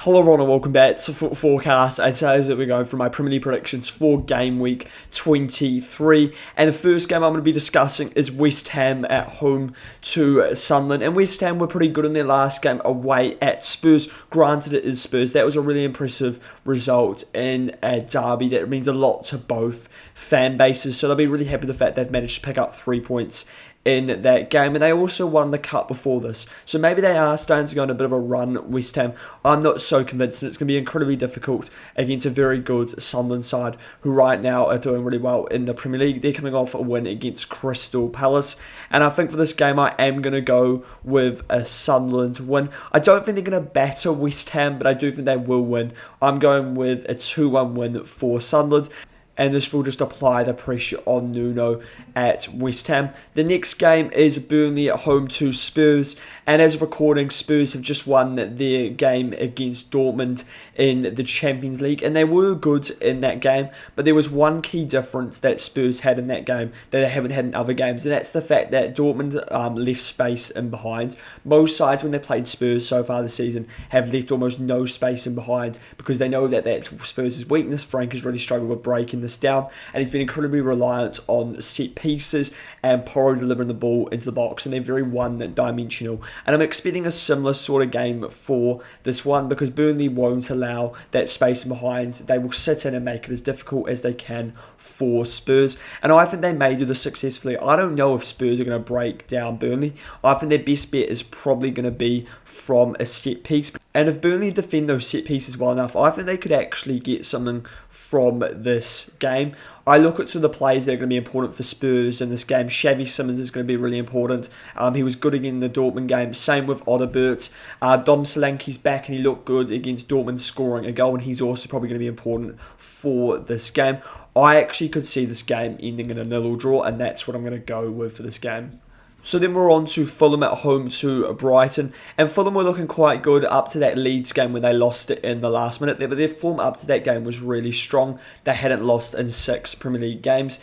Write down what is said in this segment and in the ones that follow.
Hello everyone and welcome back to Foot Forecast, and today is we're going through my Premier League predictions for Game Week 23, and the first game I'm going to be discussing is West Ham at home to Sunderland, and West Ham were pretty good in their last game away at Spurs. Granted it is Spurs, that was a really impressive result in a derby that means a lot to both fan bases, so they'll be really happy with the fact they've managed to pick up 3 points in that game, and they also won the cup before this, so maybe they are starting to go on a bit of a run. West Ham, I'm not so convinced, and it's going to be incredibly difficult against a very good Sunderland side who right now are doing really well in the Premier League. They're coming off a win against Crystal Palace, and I think for this game I am going to go with a Sunderland win. I don't think they're going to batter West Ham, but I do think they will win. I'm going with a 2-1 win for Sunderland, and this will just apply the pressure on Nuno at West Ham. The next game is Burnley at home to Spurs, and as of recording, Spurs have just won their game against Dortmund in the Champions League, and they were good in that game, but there was one key difference that Spurs had in that game that they haven't had in other games, and that's the fact that Dortmund left space in behind. Most sides, when they played Spurs so far this season, have left almost no space in behind because they know that that's Spurs' weakness. Frank has really struggled with breaking this down, and he's been incredibly reliant on set pieces and Porro delivering the ball into the box, and they're very one-dimensional. And I'm expecting a similar sort of game for this one because Burnley won't allow that space behind. They will sit in and make it as difficult as they can for Spurs, and I think they may do this successfully. I don't know if Spurs are going to break down Burnley. I think their best bet is probably going to be from a set piece, and if Burnley defend those set pieces well enough, I think they could actually get something from this game. I look at some of the players that are going to be important for Spurs in this game. Xavi Simons is going to be really important. He was good again in the Dortmund game. Same with Odegaard. Dom Solanke's back and he looked good against Dortmund, scoring a goal, and he's also probably going to be important for this game. I actually could see this game ending in a 0-0 draw, and that's what I'm going to go with for this game. So then we're on to Fulham at home to Brighton, and Fulham were looking quite good up to that Leeds game when they lost it in the last minute there, but their form up to that game was really strong. They hadn't lost in 6 Premier League games,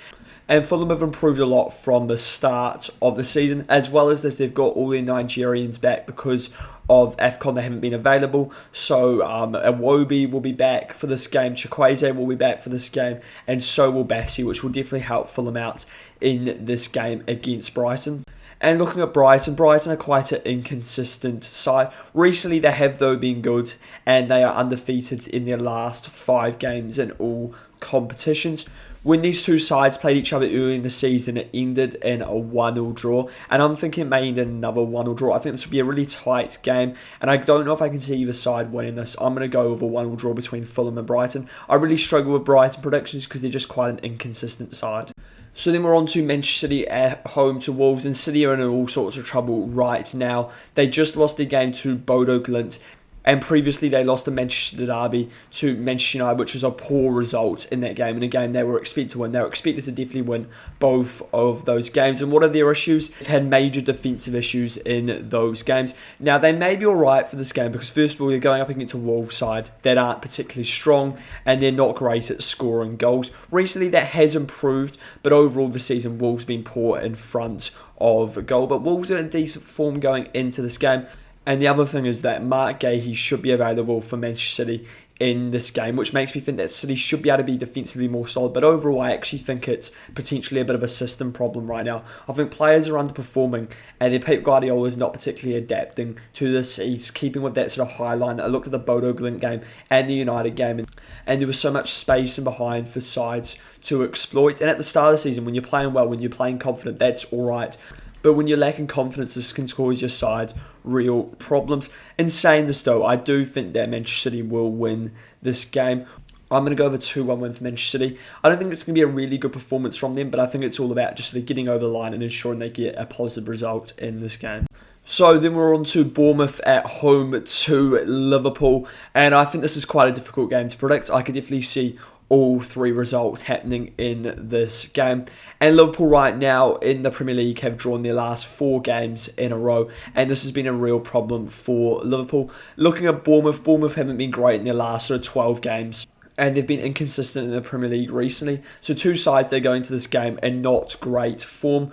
and Fulham have improved a lot from the start of the season. As well as this, they've got all their Nigerians back because of AFCON. They haven't been available, so Iwobi will be back for this game, Chukwueze will be back for this game, and so will Bassi, which will definitely help Fulham out in this game against Brighton. And looking at Brighton are quite an inconsistent side. Recently they have though been good, and they are undefeated in their last 5 games in all competitions. When these two sides played each other early in the season, it ended in a 1-0 draw, and I'm thinking it may end in another 1-0 draw. I think this will be a really tight game, and I don't know if I can see either side winning this. I'm going to go with a 1-0 draw between Fulham and Brighton. I really struggle with Brighton predictions because they're just quite an inconsistent side. So then we're on to Manchester City at home to Wolves, and City are in all sorts of trouble right now. They just lost their game to Bodo Glimt, and previously they lost the Manchester derby to Manchester United, which was a poor result in that game, in a game they were expected to win. They were expected to definitely win both of those games. And what are their issues? They've had major defensive issues in those games. Now, they may be alright for this game because, first of all, they're going up against a Wolves side that aren't particularly strong, and they're not great at scoring goals. Recently, that has improved, but overall this season, Wolves have been poor in front of a goal. But Wolves are in decent form going into this game. And the other thing is that Mark Gahey should be available for Manchester City in this game, which makes me think that City should be able to be defensively more solid. But overall, I actually think it's potentially a bit of a system problem right now. I think players are underperforming, and then Pep Guardiola is not particularly adapting to this. He's keeping with that sort of high line. I looked at the Bodo Glimt game and the United game, and there was so much space in behind for sides to exploit. And at the start of the season, when you're playing well, when you're playing confident, that's all right. But when you're lacking confidence, this can cause your side real problems. In saying this though, I do think that Manchester City will win this game. I'm going to go with a 2-1 win for Manchester City. I don't think it's going to be a really good performance from them, but I think it's all about just sort of getting over the line and ensuring they get a positive result in this game. So then we're on to Bournemouth at home to Liverpool, and I think this is quite a difficult game to predict. I could definitely see all 3 results happening in this game. And Liverpool right now in the Premier League have drawn their last 4 games in a row, and this has been a real problem for Liverpool. Looking at Bournemouth haven't been great in their last sort of 12 games, and they've been inconsistent in the Premier League recently. So two sides, they're going to this game in not great form.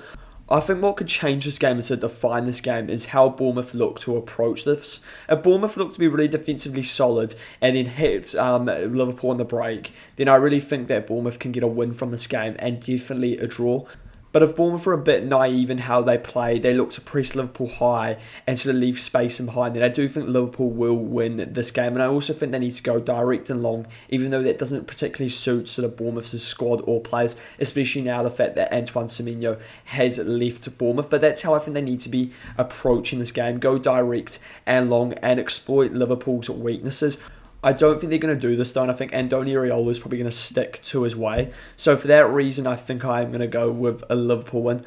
I think what could change this game and to define this game is how Bournemouth look to approach this. If Bournemouth look to be really defensively solid and then hit Liverpool on the break, then I really think that Bournemouth can get a win from this game and definitely a draw. But if Bournemouth are a bit naive in how they play, they look to press Liverpool high and sort of leave space in behind, then I do think Liverpool will win this game. And I also think they need to go direct and long, even though that doesn't particularly suit sort of Bournemouth's squad or players, especially now the fact that Antoine Semenyo has left Bournemouth. But that's how I think they need to be approaching this game. Go direct and long and exploit Liverpool's weaknesses. I don't think they're going to do this though, and I think Andoni Iraola is probably going to stick to his way. So for that reason, I think I'm going to go with a Liverpool win.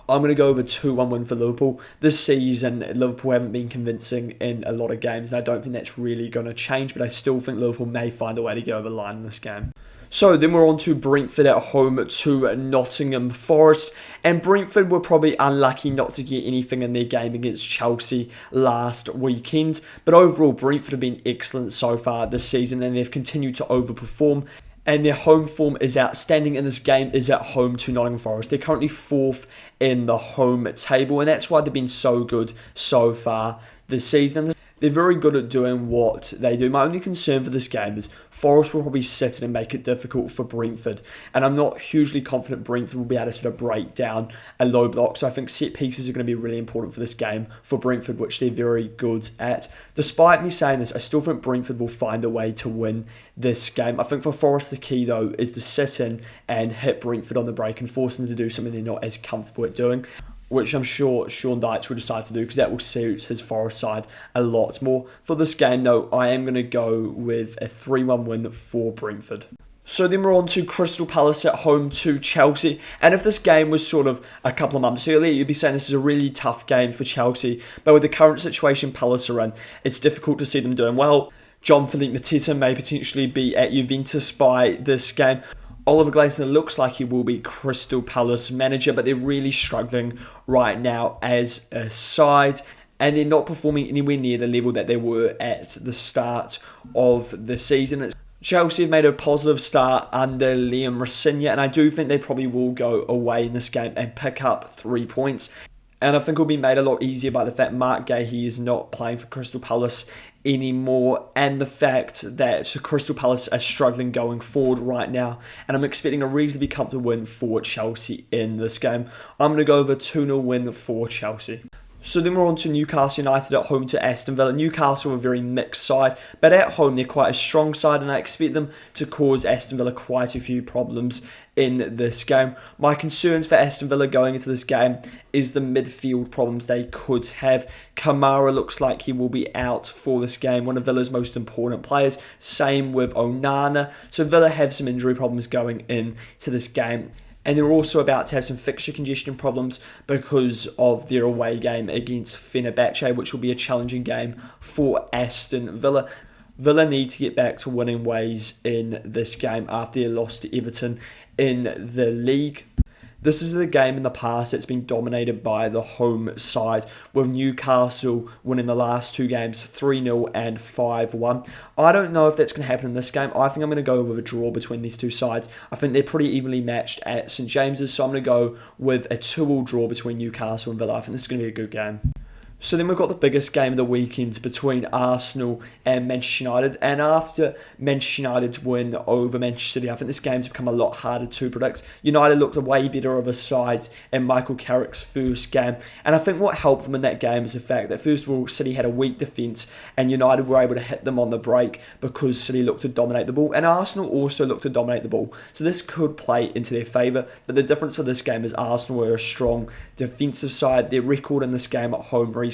I'm going to go with a 2-1 win for Liverpool. This season, Liverpool haven't been convincing in a lot of games, and I don't think that's really going to change, but I still think Liverpool may find a way to get over the line in this game. So then we're on to Brentford at home to Nottingham Forest. And Brentford were probably unlucky not to get anything in their game against Chelsea last weekend. But overall, Brentford have been excellent so far this season and they've continued to overperform. And their home form is outstanding, and this game is at home to Nottingham Forest. They're currently 4th in the home table, and that's why they've been so good so far this season. They're very good at doing what they do. My only concern for this game is Forest will probably sit in and make it difficult for Brentford. And I'm not hugely confident Brentford will be able to sort of break down a low block. So I think set pieces are going to be really important for this game for Brentford, which they're very good at. Despite me saying this, I still think Brentford will find a way to win this game. I think for Forest, the key though is to sit in and hit Brentford on the break and force them to do something they're not as comfortable at doing, which I'm sure Sean Dyche will decide to do because that will suit his Forest side a lot more. For this game, though, I am going to go with a 3-1 win for Brentford. So then we're on to Crystal Palace at home to Chelsea. And if this game was sort of a couple of months earlier, you'd be saying this is a really tough game for Chelsea. But with the current situation Palace are in, it's difficult to see them doing well. Jean-Philippe Mateta may potentially be at Juventus by this game. Oliver Glasner looks like he will be Crystal Palace manager, but they're really struggling right now as a side, and they're not performing anywhere near the level that they were at the start of the season. Chelsea have made a positive start under Liam Rossigna, and I do think they probably will go away in this game and pick up 3 points. And I think it will be made a lot easier by the fact Mark Gahey is not playing for Crystal Palace anymore, and the fact that Crystal Palace are struggling going forward right now, and I'm expecting a reasonably comfortable win for Chelsea in this game. I'm going to go over a 2-0 win for Chelsea. So then we're on to Newcastle United at home to Aston Villa. Newcastle are a very mixed side, but at home they're quite a strong side, and I expect them to cause Aston Villa quite a few problems in this game. My concerns for Aston Villa going into this game is the midfield problems they could have. Kamara looks like he will be out for this game, one of Villa's most important players. Same with Onana. So Villa have some injury problems going into this game. And they're also about to have some fixture congestion problems because of their away game against Fenerbahce, which will be a challenging game for Aston Villa. Villa need to get back to winning ways in this game after their loss to Everton in the league. This is the game in the past that's been dominated by the home side, with Newcastle winning the last 2 games 3-0 and 5-1. I don't know if that's going to happen in this game. I think I'm going to go with a draw between these two sides. I think they're pretty evenly matched at St James's, so I'm going to go with a 2-2 draw between Newcastle and Villa. I think this is going to be a good game. So then we've got the biggest game of the weekend between Arsenal and Manchester United. And after Manchester United's win over Manchester City, I think this game's become a lot harder to predict. United looked a way better of a side in Michael Carrick's first game. And I think what helped them in that game is the fact that, first of all, City had a weak defence and United were able to hit them on the break because City looked to dominate the ball. And Arsenal also looked to dominate the ball. So this could play into their favour. But the difference for this game is Arsenal were a strong defensive side. Their record in this game at home recently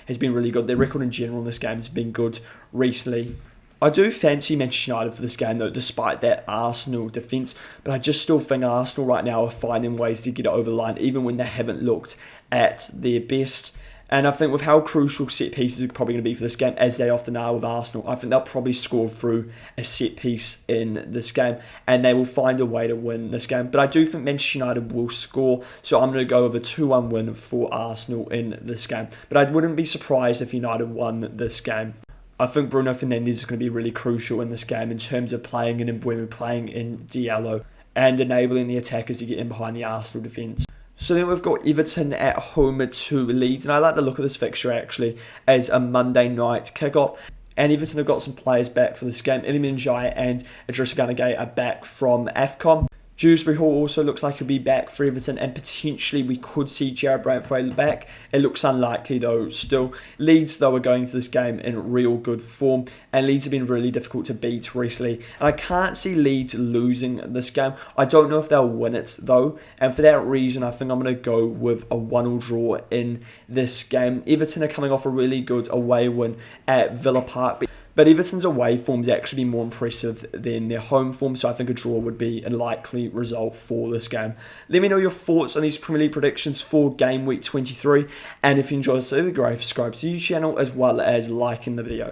has been really good. Their record in general in this game has been good recently. I do fancy Manchester United for this game though, despite that Arsenal defence, but I just still think Arsenal right now are finding ways to get it over the line, even when they haven't looked at their best. And I think with how crucial set pieces are probably going to be for this game, as they often are with Arsenal, I think they'll probably score through a set piece in this game, and they will find a way to win this game. But I do think Manchester United will score, so I'm going to go with a 2-1 win for Arsenal in this game. But I wouldn't be surprised if United won this game. I think Bruno Fernandes is going to be really crucial in this game in terms of playing in Mbeumo, playing in Diallo, and enabling the attackers to get in behind the Arsenal defence. So then we've got Everton at home to Leeds, and I like the look of this fixture actually as a Monday night kickoff. And Everton have got some players back for this game. Iliman Ndiaye and Idrissa Gana Gueye are back from AFCON. Dewsbury Hall also looks like he'll be back for Everton, and potentially we could see Jared Brantford back. It looks unlikely though still. Leeds though are going to this game in real good form, and Leeds have been really difficult to beat recently. And I can't see Leeds losing this game. I don't know if they'll win it though, and for that reason I think I'm going to go with a 1-1 draw in this game. Everton are coming off a really good away win at Villa Park, but Everton's away form is actually more impressive than their home form, so I think a draw would be a likely result for this game. Let me know your thoughts on these Premier League predictions for Game Week 23, and if you enjoyed this, it would be great if you subscribe to the YouTube channel as well as liking the video.